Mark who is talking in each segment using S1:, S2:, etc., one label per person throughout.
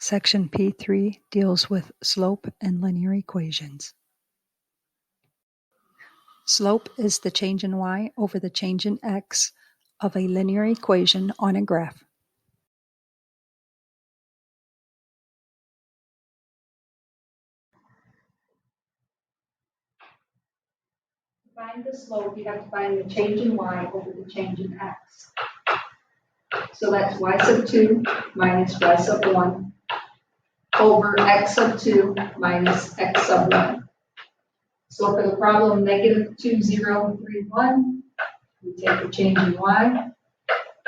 S1: Section P3 deals with slope and linear equations. Slope is the change in y over the change in x of a linear equation on a graph.
S2: To find the slope, you have to find the change in y over the change in x. So that's y sub 2 minus y sub 1 over x sub 2 minus x sub 1. So for the problem negative 2, 0, 3, 1, we take the change in y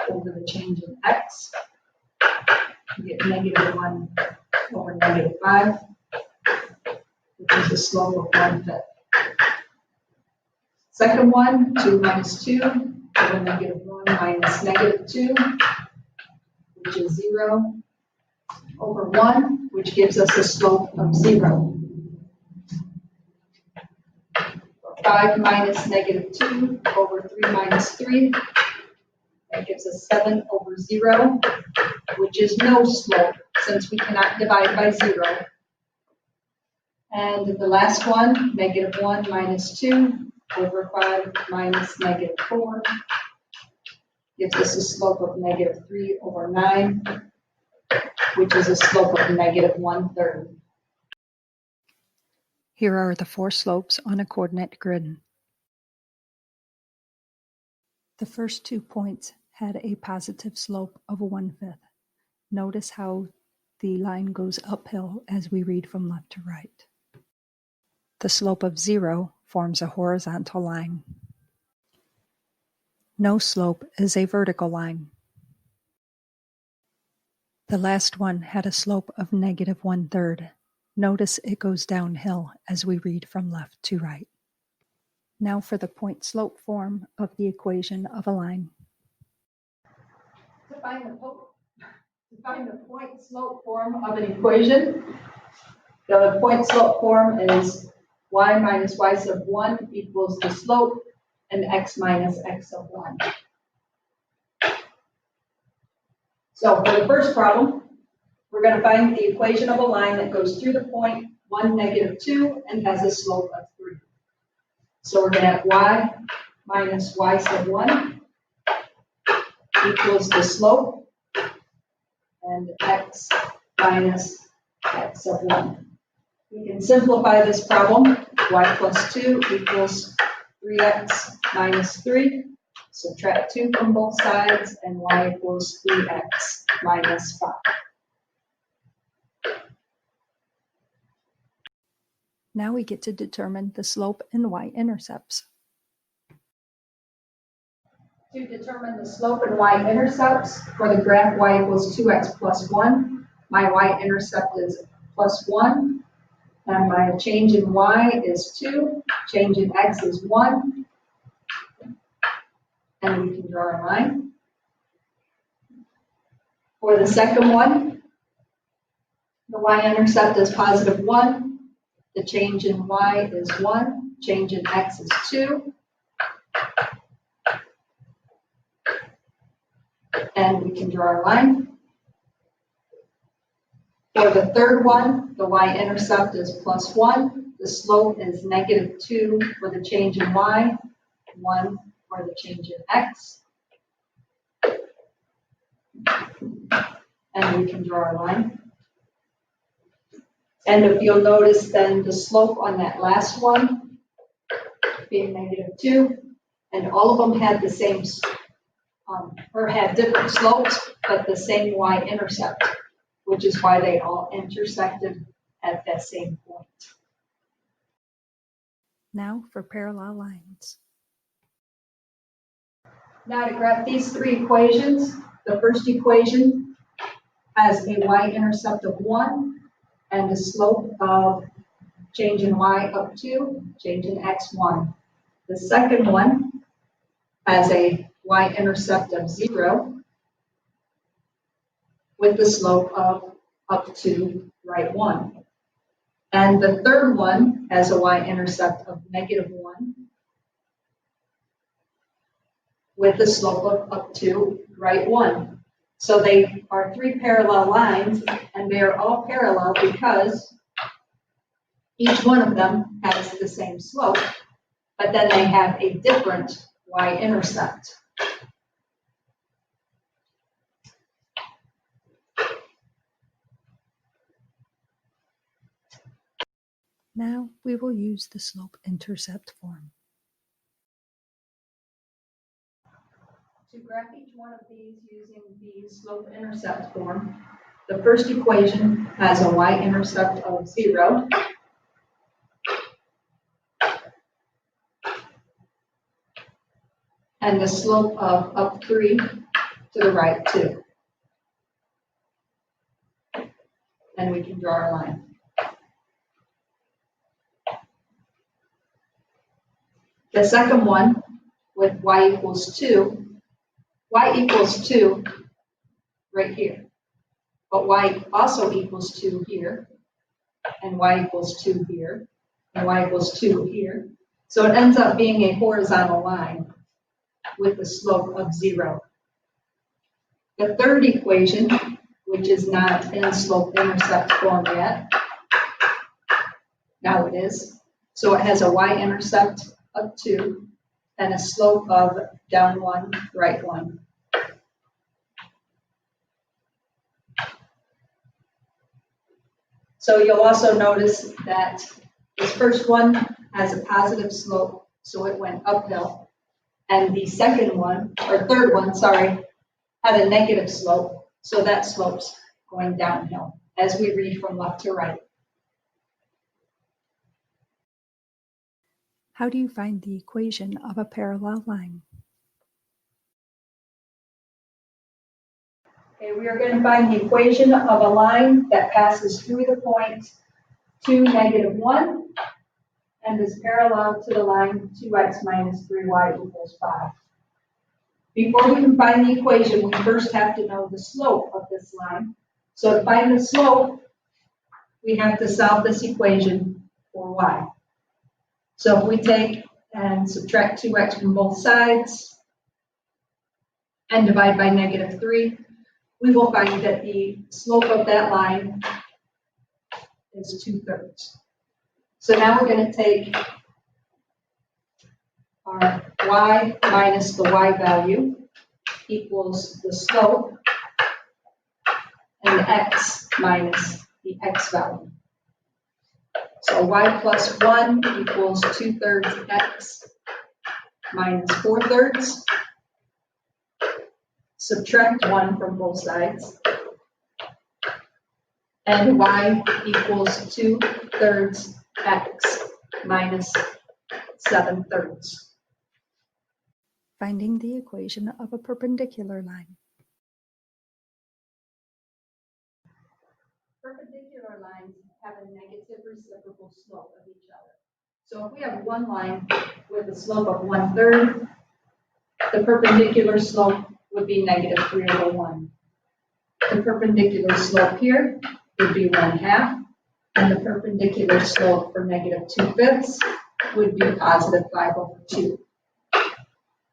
S2: over the change in x. We get negative 1 over negative 5, which is the slope of 1/5. Second one, 2 minus 2 over negative 1 minus negative 2, which is 0, over 1, which gives us a slope of 0. 5 minus negative 2 over 3 minus 3, that gives us 7 over 0, which is no slope since we cannot divide by 0. And the last one, negative 1 minus 2 over 5 minus negative 4, gives us a slope of negative 3 over 9, which is a slope of negative 1/3.
S1: Here are the four slopes on a coordinate grid. The first 2 points had a positive slope of 1/5. Notice how the line goes uphill as we read from left to right. The slope of 0 forms a horizontal line. No slope is a vertical line. The last one had a slope of negative 1/3. Notice it goes downhill as we read from left to right. Now for the point-slope form of the equation of a line.
S2: To find the point-slope form of an equation, the point-slope form is y minus y sub 1 equals the slope and x minus x sub 1. So for the first problem, we're going to find the equation of a line that goes through the point 1, negative 2 and has a slope of 3. So we're going to have y minus y sub 1 equals the slope and x minus x sub 1. We can simplify this problem. Y plus 2 equals 3x minus 3. Subtract 2 from both sides, and y equals 3x minus 5.
S1: Now we get to determine the slope and y-intercepts.
S2: To determine the slope and y-intercepts for the graph y equals 2x plus 1, my y-intercept is plus 1, and my change in y is 2, change in x is 1, and we can draw a line. For the second one, the y-intercept is positive 1, the change in y is 1, change in x is 2, and we can draw a line. For the third one, the y-intercept is plus 1, the slope is negative 2 for the change in y, 1 for the change in x, and we can draw a line. And if you'll notice then the slope on that last one being negative 2, and all of them had the same, or had different slopes, but the same y-intercept, which is why they all intersected at that same point.
S1: Now for parallel lines.
S2: Now to graph these three equations, the first equation has a y-intercept of 1 and a slope of change in y up 2, change in x 1. The second one has a y-intercept of 0 with the slope of up to right 1. And the third one has a y-intercept of negative 1 with the slope of up to right 1. So they are three parallel lines, and they are all parallel because each one of them has the same slope, but then they have a different y-intercept.
S1: Now we will use the slope-intercept form.
S2: To graph each one of these using the slope-intercept form, the first equation has a y-intercept of 0. And the slope of up 3 to the right 2. And we can draw our line. The second one with y equals 2 right here. But y also equals 2 here, and y equals 2 here, and y equals 2 here. So it ends up being a horizontal line with a slope of 0. The third equation, which is not in slope-intercept form yet, now it is. So it has a y-intercept of 2 and a slope of down 1, right 1. So you'll also notice that this first one has a positive slope, so it went uphill. And the second one, or third one, sorry, had a negative slope, so that slope's going downhill as we read from left to right.
S1: How do you find the equation of a parallel line?
S2: Okay, we are going to find the equation of a line that passes through the point 2, -1, and is parallel to the line 2x minus 3y equals 5. Before we can find the equation, we first have to know the slope of this line. So to find the slope, we have to solve this equation for y. So if we take and subtract 2x from both sides and divide by -3, we will find that the slope of that line is 2/3. So now we're going to take our y minus the y value equals the slope and x minus the x value. So y plus 1 equals 2/3 x minus 4/3. Subtract 1 from both sides. And y equals 2/3 x minus 7/3.
S1: Finding the equation of a perpendicular line.
S2: Perpendicular lines have a negative reciprocal slope of each other. So if we have one line with a slope of 1/3, the perpendicular slope would be -3/1. The perpendicular slope here would be 1/2, and the perpendicular slope for -2/5 would be +5/2.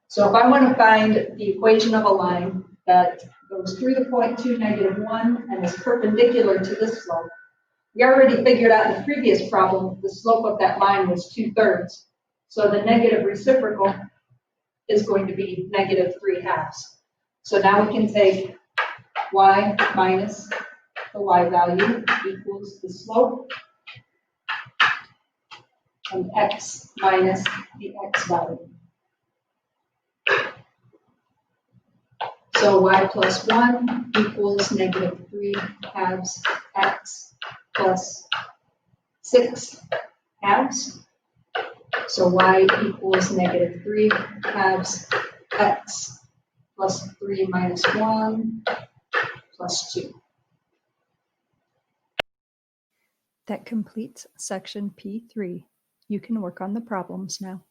S2: So if I want to find the equation of a line that goes through the point 2, -1, and is perpendicular to this slope, we already figured out in the previous problem the slope of that line was 2/3. So the negative reciprocal is going to be -3/2. So now we can take y minus the y value equals the slope, and x minus the x value. So y plus 1 equals -3/2 x plus 6/2. So y equals -3/2 x plus 3 minus 1 plus 2.
S1: That completes section P3. You can work on the problems now.